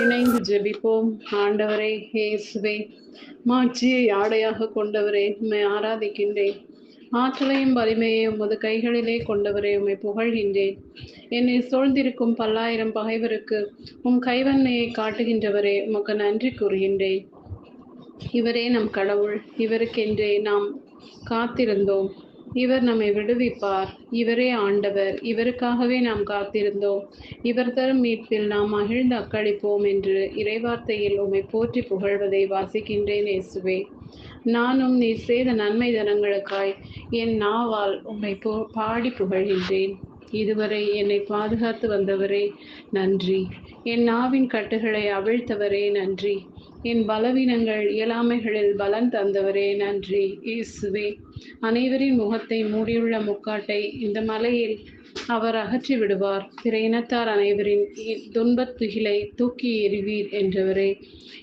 இணைந்து ஜெபிப்போம். ஆண்டவரே இயேசுவே, மாட்சியை ஆடையாக கொண்டவரே, உம்மை ஆராதிக்கின்றேன். ஆற்றலையும் வலிமையையும் உமது கைகளிலே கொண்டவரே, உம்மை புகழ்கின்றேன். என்னை சூழ்ந்திருக்கும் பல்லாயிரம் பகைவருக்கு உம் கைவன்மையை காட்டுகின்றவரே, உமக்கு நன்றி கூறுகின்றேன். இவரே நம் கடவுள், இவருக்கென்றே நாம் காத்திருந்தோம். இவர் நம்மை விடுவிப்பார். இவரே ஆண்டவர், இவருக்காகவே நாம் காத்திருந்தோம். இவர் தரும் மீட்பில் நாம் மகிழ்ந்து அக்களிப்போம் என்று இறைவார்த்தையில் உம்மை போற்றி புகழ்வதை வாசிக்கின்றேன் இயேசுவே. நானும் நீர் செய்த நன்மை தனங்களுக்காய் என் நாவால் உம்மை பாடி புகழ்கின்றேன். இதுவரை என்னை பாதுகாத்து வந்தவரே நன்றி. என் நாவின் கட்டுகளை அவிழ்த்தவரே நன்றி. என் பலவீனங்கள் இயலாமைகளில் பலன் தந்தவரே நன்றி. இயேசுவே, அனைவரின் முகத்தை மூடியுள்ள முக்காட்டை இந்த மலையில் அவர் அகற்றி விடுவார். பிற இனத்தார் அனைவரின் துன்பத் துகிலை தூக்கி எறிவீர் என்றவரே.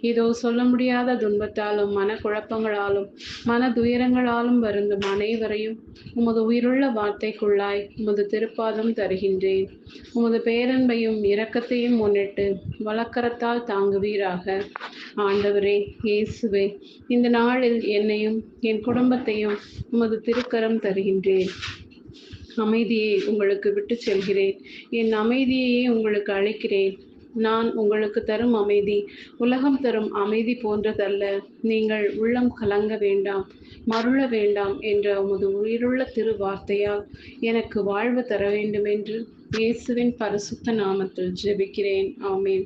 இதோ சொல்ல முடியாத துன்பத்தாலும் மனக்குழப்பங்களாலும் மனதுயரங்களாலும் வருந்தும் அனைவரையும் உமது உயிருள்ள வார்த்தைக்குள்ளாய் உமது திருப்பாதம் தருகின்றேன். உமது பேரன்பையும் இரக்கத்தையும் முன்னிட்டு வலக்கரத்தால் தாங்குவீராக. ஆண்டவரே இயேசுவே, இந்த நாளில் என்னையும் என் குடும்பத்தையும் உமது திருக்கரம் தருகின்றேன். அமைதியை உங்களுக்கு விட்டு செல்கிறேன். என் அமைதியையே உங்களுக்கு அளிக்கிறேன். நான் உங்களுக்கு தரும் அமைதி உலகம் தரும் அமைதி போன்றதல்ல. நீங்கள் உள்ளம் கலங்க வேண்டாம், மருள வேண்டாம் என்ற உமது உயிருள்ள திரு வார்த்தையால் எனக்கு வாழ்வு தர வேண்டும் என்று இயேசுவின் பரிசுத்த நாமத்தில் ஜெபிக்கிறேன். ஆமென்.